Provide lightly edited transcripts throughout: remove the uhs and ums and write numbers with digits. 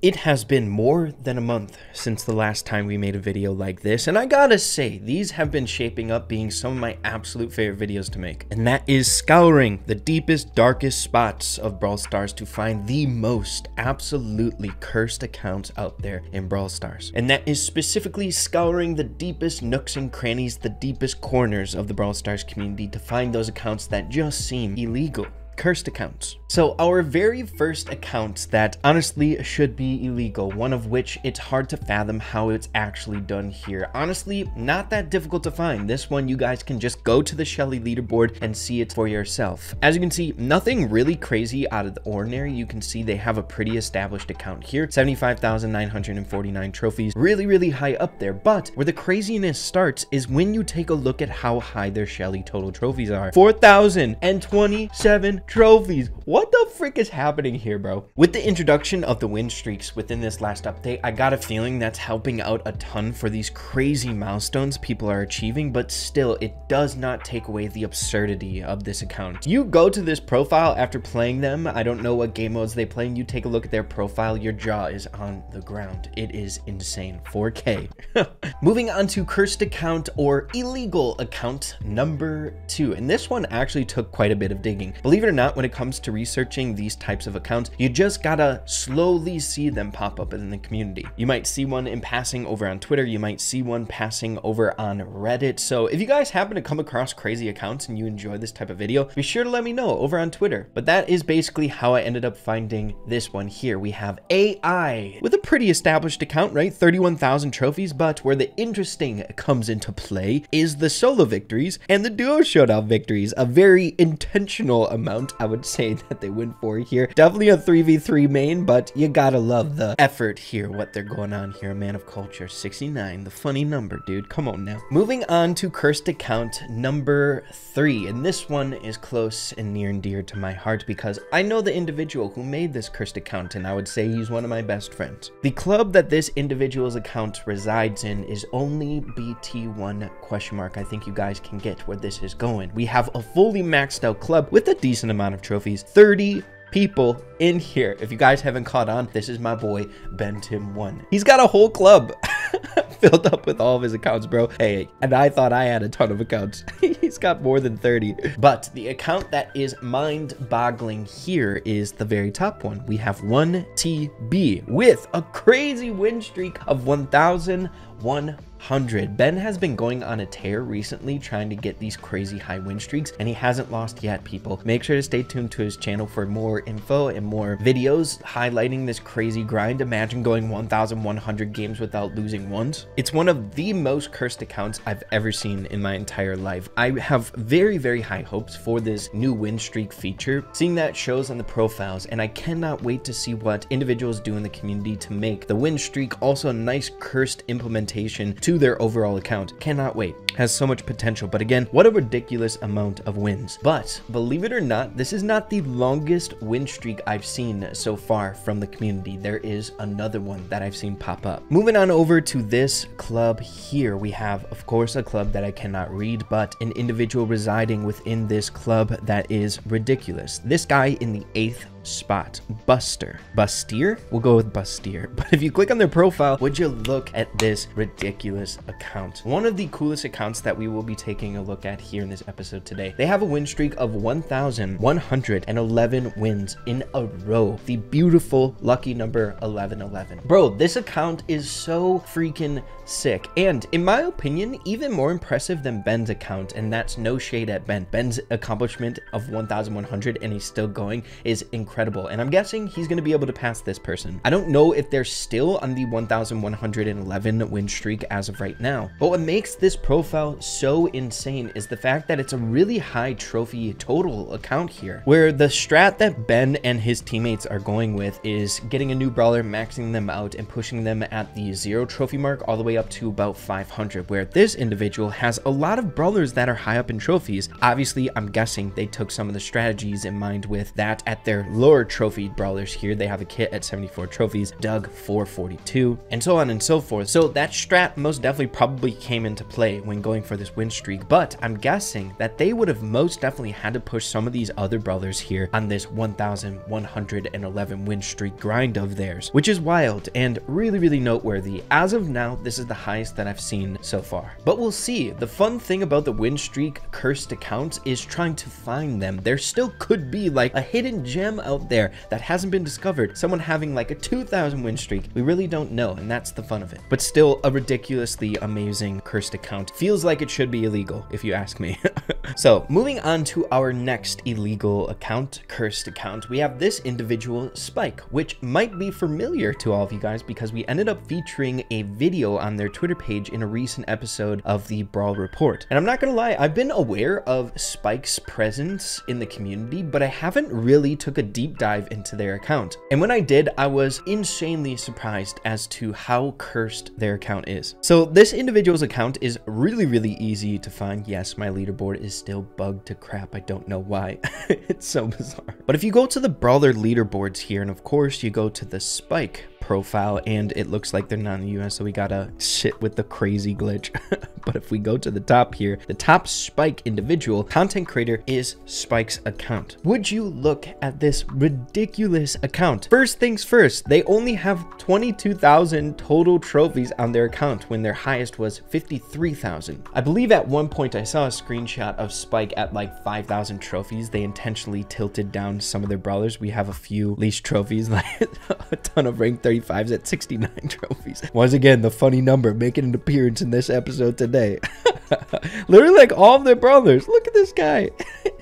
It has been more than a month since the last time we made a video like this, and I gotta say, these have been shaping up being some of my absolute favorite videos to make. And that is scouring the deepest, darkest spots of Brawl Stars to find the most absolutely cursed accounts out there in Brawl Stars. And that is specifically scouring the deepest nooks and crannies, the deepest corners of the Brawl Stars community to find those accounts that just seem illegal. Cursed accounts. So our very first accounts that honestly should be illegal, one of which it's hard to fathom how it's actually done here. Honestly, not that difficult to find. This one you guys can just go to the Shelly leaderboard and see it for yourself. As you can see, nothing really crazy out of the ordinary. You can see they have a pretty established account here, 75,949 trophies, really high up there. But where the craziness starts is when you take a look at how high their Shelly total trophies are. 4,027 trophies. What the frick is happening here, bro? With the introduction of the win streaks within this last update, I got a feeling that's helping out a ton for these crazy milestones people are achieving, but still, it does not take away the absurdity of this account. You go to this profile after playing them, I don't know what game modes they play, and you take a look at their profile, your jaw is on the ground. It is insane. 4K. Moving on to cursed account or illegal account number 2, and this one actually took quite a bit of digging. Believe it or not, when it comes to researching these types of accounts, you just gotta slowly see them pop up in the community. You might see one in passing over on Twitter, you might see one passing over on Reddit. So if you guys happen to come across crazy accounts and you enjoy this type of video, be sure to let me know over on Twitter. But that is basically how I ended up finding this one here. We have AI with a pretty established account, right? 31,000 trophies, but where the interesting comes into play is the solo victories and the duo showdown victories, a very intentional amount, I would say, that they went for here. Definitely a 3v3 main, but you gotta love the effort here, what they're going on here. A man of culture, 69, the funny number, dude. Come on now. Moving on to cursed account number 3, and this one is close and near and dear to my heart because I know the individual who made this cursed account, and I would say he's one of my best friends. The club that this individual's account resides in is only BT1 ? I think you guys can get where this is going. We have a fully maxed out club with a decent amount of trophies, 30 people in here. If you guys haven't caught on, this is my boy Ben Tim 1. He's got a whole club filled up with all of his accounts, bro. Hey, and I thought I had a ton of accounts. He's got more than 30. But the account that is mind-boggling here is the very top one. We have 1TB with a crazy win streak of 1,100. Ben has been going on a tear recently trying to get these crazy high win streaks, and he hasn't lost yet, people. Make sure to stay tuned to his channel for more info and more videos highlighting this crazy grind. Imagine going 1,100 games without losing once. It's one of the most cursed accounts I've ever seen in my entire life. I have very high hopes for this new win streak feature, seeing that shows on the profiles, and I cannot wait to see what individuals do in the community to make the win streak also a nice cursed implementation to their overall account. Cannot wait. Has so much potential, but again, what a ridiculous amount of wins. But believe it or not, this is not the longest win streak I've seen so far from the community. There is another one that I've seen pop up. Moving on over to this club here, we have, of course, a club that I cannot read, but an individual residing within this club that is ridiculous. This guy in the 8th spot, Buster. Bustier? We'll go with Bustier. But if you click on their profile, would you look at this ridiculous account? One of the coolest accounts that we will be taking a look at here in this episode today. They have a win streak of 1,111 wins in a row. The beautiful lucky number 1111. Bro, this account is so freaking sick, and in my opinion, even more impressive than Ben's account, and that's no shade at Ben. Ben's accomplishment of 1,100 and he's still going is incredible, and I'm guessing he's going to be able to pass this person. I don't know if they're still on the 1,111 win streak as of right now, but what makes this profile so insane is the fact that it's a really high trophy total account here, where the strat that Ben and his teammates are going with is getting a new brawler, maxing them out, and pushing them at the 0 trophy mark all the way up to about 500, where this individual has a lot of brawlers that are high up in trophies. Obviously, I'm guessing they took some of the strategies in mind with that at their lower trophy brawlers here. They have a Kit at 74 trophies, Doug 442, and so on and so forth. So that strat most definitely probably came into play when going for this win streak, but I'm guessing that they would have most definitely had to push some of these other brawlers here on this 1,111 win streak grind of theirs, which is wild and really, really noteworthy. As of now, this is the highest that I've seen so far, but we'll see. The fun thing about the win streak cursed accounts is trying to find them. There still could be like a hidden gem out there that hasn't been discovered, someone having like a 2,000 win streak. We really don't know, and that's the fun of it. But still, a ridiculously amazing cursed account. Feels like it should be illegal if you ask me. So moving on to our next illegal account, cursed account, we have this individual Spike, which might be familiar to all of you guys because we ended up featuring a video on their Twitter page in a recent episode of the Brawl Report. And I'm not gonna lie, I've been aware of Spike's presence in the community, but I haven't really took a deep dive into their account. And when I did, I was insanely surprised as to how cursed their account is. So this individual's account is really, really easy to find. Yes, my leaderboard is still bugged to crap. I don't know why. It's so bizarre. But if you go to the brawler leaderboards here, and of course you go to the Spike profile, and it looks like they're not in the US, so we gotta sit with the crazy glitch. But if we go to the top here, the top Spike individual content creator is Spike's account. Would you look at this ridiculous account? First things first, they only have 22,000 total trophies on their account when their highest was 53,000. I believe at one point I saw a screenshot of Spike at like 5,000 trophies. They intentionally tilted down some of their brawlers. We have a few least trophies, like a ton of rank 35s at 69 trophies. Once again, the funny number making an appearance in this episode today. Literally like all of their brawlers. Look at this guy.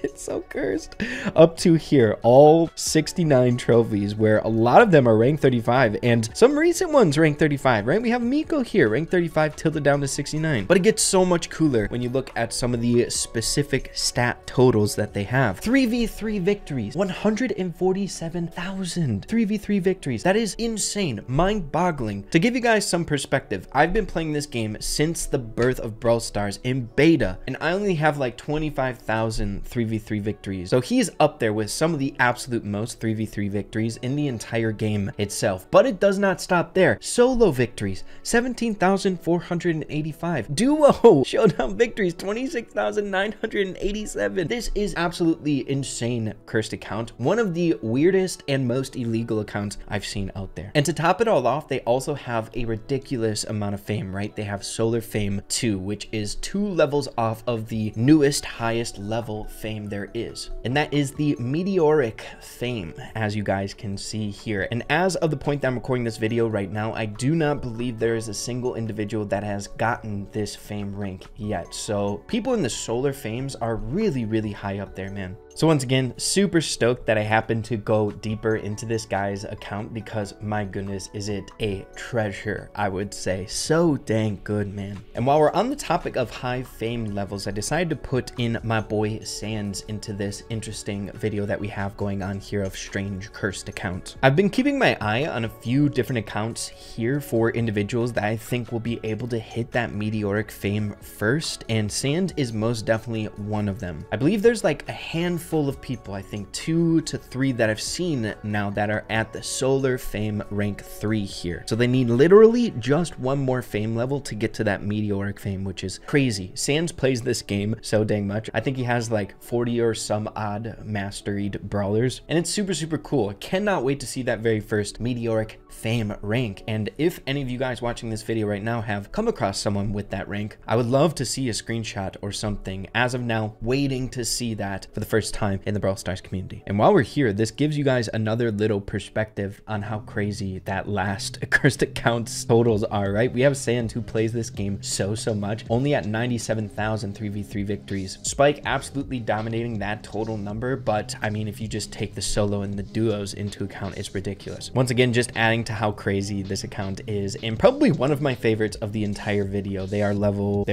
It's so cursed. Up to here, all 69 trophies, where a lot of them are rank 35 and some recent ones rank 35, right? We have Miko here, rank 35 tilted down to 69. But it gets so much cooler when you look at some of the specific stat totals that they have. 3v3 victories, 147,000 3v3 victories. That is insane, mind-boggling. To give you guys some perspective, I've been playing this game since the birth of Brawl Stars in beta, and I only have like 25,000 3v3 victories. So he's up there with some of the absolute most 3v3 victories in the entire game itself. But it does not stop there. Solo victories, 17,485. Duo showdown victories, 26,987. This is absolutely insane cursed account. One of the weirdest and most illegal accounts I've seen out there. And to top it all off, they also have a ridiculous amount of fame, right? They have Solar Fame 2, which is 2 levels off of the newest highest level fame there is, and that is the meteoric fame, as you guys can see here. And as of the point that I'm recording this video right now, I do not believe there is a single individual that has gotten this fame rank yet. So people in the solar fames are really, really high up there, man. So once again, super stoked that I happened to go deeper into this guy's account because my goodness, is it a treasure, I would say. So dang good, man. And while we're on the topic of high fame levels, I decided to put in my boy Sans into this interesting video that we have going on here of strange cursed accounts. I've been keeping my eye on a few different accounts here for individuals that I think will be able to hit that meteoric fame first, and Sans is most definitely one of them. I believe there's like a handful of people, I think 2 to 3 that I've seen now that are at the solar fame rank 3 here. So they need literally just one more fame level to get to that meteoric fame, which is crazy. Sans plays this game so dang much. I think he has like 40 or some odd mastered brawlers, and it's super, super cool. I cannot wait to see that very first meteoric fame rank. And if any of you guys watching this video right now have come across someone with that rank, I would love to see a screenshot or something. As of now, waiting to see that for the first time in the Brawl Stars community. And while we're here, this gives you guys another little perspective on how crazy that last cursed accounts totals are, right? We have Sand, who plays this game so much, only at 97,000 3v3 victories. Spike absolutely dominating that total number, but I mean, if you just take the solo and the duos into account, it's ridiculous. Once again, just adding to how crazy this account is, and probably one of my favorites of the entire video. They're level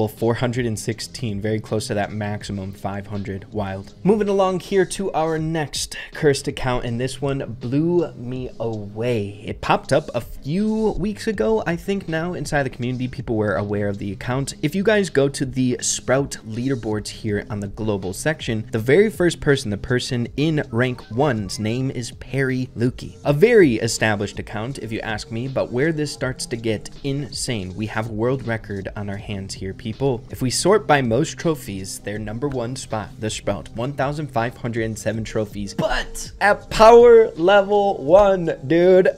416, very close to that maximum 500. Wild. Moving Moving along here to our next cursed account, and this one blew me away. It popped up a few weeks ago, I think. Now inside the community, people were aware of the account. If you guys go to the Sprout leaderboards here on the global section, the very first person, the person in rank 1's name is PerryLuki. A very established account if you ask me, but where this starts to get insane, we have a world record on our hands here, people. If we sort by most trophies, their #1 spot, the Sprout, 1,507 trophies, but at power level 1, dude.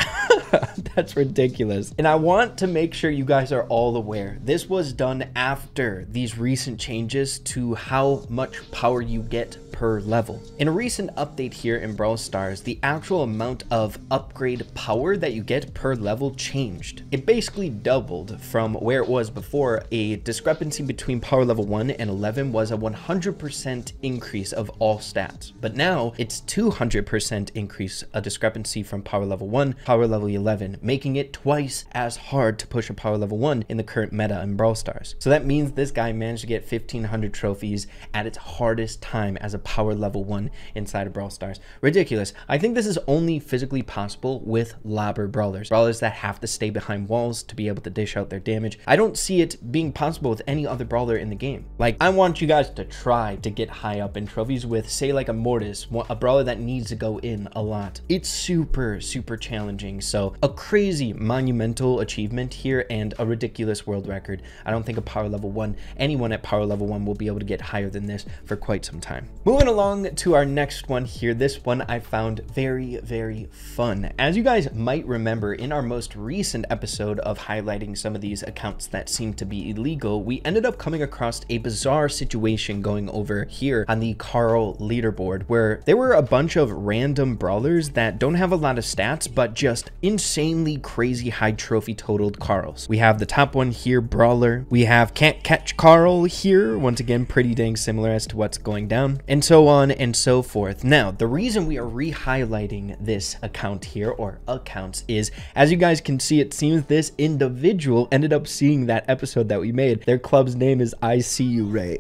That's ridiculous. And I want to make sure you guys are all aware, this was done after these recent changes to how much power you get per level. In a recent update here in Brawl Stars, the actual amount of upgrade power that you get per level changed. It basically doubled from where it was before. A discrepancy between power level 1 and 11 was a 100% increase of all stats. But now it's 200% increase, a discrepancy from power level 1, power level 11, making it twice as hard to push a power level 1 in the current meta in Brawl Stars. So that means this guy managed to get 1,500 trophies at its hardest time as a power level 1 inside of Brawl Stars. Ridiculous. I think this is only physically possible with lobber brawlers that have to stay behind walls to be able to dish out their damage. I don't see it being possible with any other brawler in the game. Like, I want you guys to try to get high up in trophies with, say, like a Mortis, a brawler that needs to go in a lot. It's super challenging. So a crazy monumental achievement here and a ridiculous world record. I don't think a power level 1, anyone at power level 1 will be able to get higher than this for quite some time. Moving along to our next one here. This one I found very fun. As you guys might remember, in our most recent episode of highlighting some of these accounts that seem to be illegal, we ended up coming across a bizarre situation going over here on the Carl leaderboard, where there were a bunch of random brawlers that don't have a lot of stats, but just insanely crazy high trophy totaled Carls. We have the top one here, Brawler. We have Can't Catch Carl here. Once again, pretty dang similar as to what's going down, and so on and so forth. Now, the reason we are re-highlighting this account here, or accounts, is, as you guys can see, it seems this individual ended up seeing that episode that we made. Their club's name is I See You, Ray.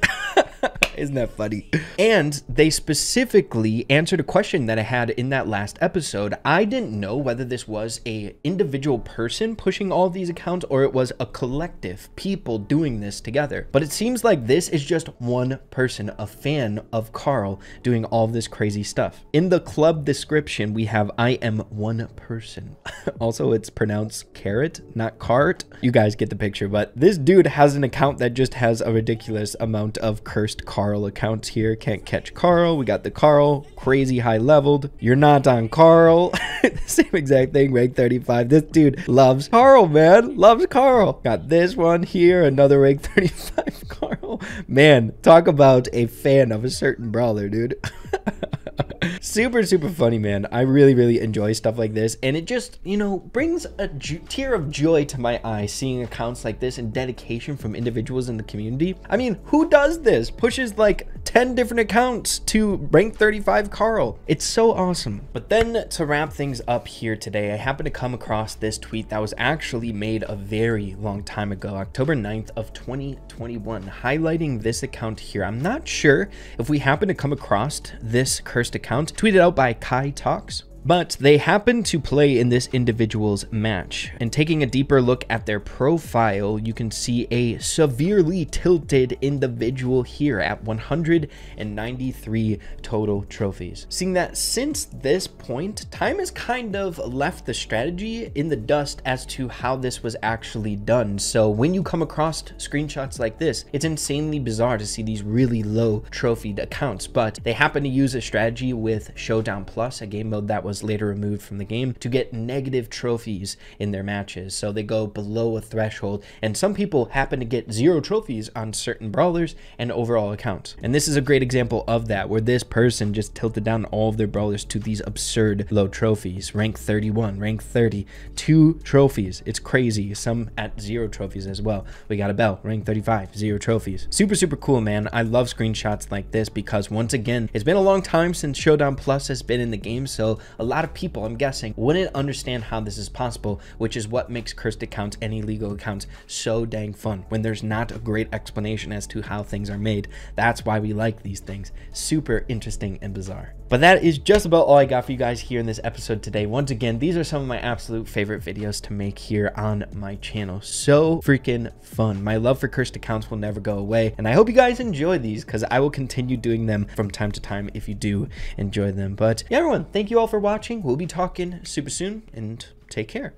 Isn't that funny? And they specifically answered a question that I had in that last episode. I didn't know whether this was a individual person pushing all of these accounts or it was a collective people doing this together. But it seems like this is just one person, a fan of Carl, doing all of this crazy stuff. In the club description, we have I am one person. Also, it's pronounced carrot, not cart. You guys get the picture, but this dude has an account that just has a ridiculous amount of cursed Carl accounts here. Can't Catch Carl. We got the Carl, crazy high leveled. You're not on Carl. The same exact thing, rank 35. This dude loves Carl, man. Loves Carl. Got this one here, another rank 35 Carl. Man, talk about a fan of a certain brawler, dude. Super funny, man. I really enjoy stuff like this, and it just, you know, brings a tear of joy to my eye seeing accounts like this and dedication from individuals in the community. I mean, who does this? Pushes like 10 different accounts to rank 35 Carl. It's so awesome. But then to wrap things up here today, I happened to come across this tweet that was actually made a very long time ago, October 9th of 2021, highlighting this account here. I'm not sure if we happen to come across this cursed account, tweeted out by Kai Talks, but they happen to play in this individual's match. And taking a deeper look at their profile, you can see a severely tilted individual here at 193 total trophies. Seeing that since this point, time has kind of left the strategy in the dust as to how this was actually done. So when you come across screenshots like this, it's insanely bizarre to see these really low trophied accounts, but they happen to use a strategy with Showdown Plus, a game mode that was later removed from the game, to get negative trophies in their matches. So they go below a threshold, and some people happen to get 0 trophies on certain brawlers and overall accounts. And this is a great example of that, where this person just tilted down all of their brawlers to these absurd low trophies. Rank 31, rank 30, 2 trophies. It's crazy. Some at 0 trophies as well. We got a Bell, rank 35, 0 trophies. Super cool, man. I love screenshots like this because, once again, it's been a long time since Showdown Plus has been in the game, so a lot of people, I'm guessing, wouldn't understand how this is possible, which is what makes cursed accounts and illegal accounts so dang fun. When there's not a great explanation as to how things are made, that's why we like these things. Super interesting and bizarre. But that is just about all I got for you guys here in this episode today. Once again, these are some of my absolute favorite videos to make here on my channel. So freaking fun. My love for cursed accounts will never go away, and I hope you guys enjoy these because I will continue doing them from time to time if you do enjoy them. But yeah, everyone, thank you all for watching. We'll be talking super soon, and take care.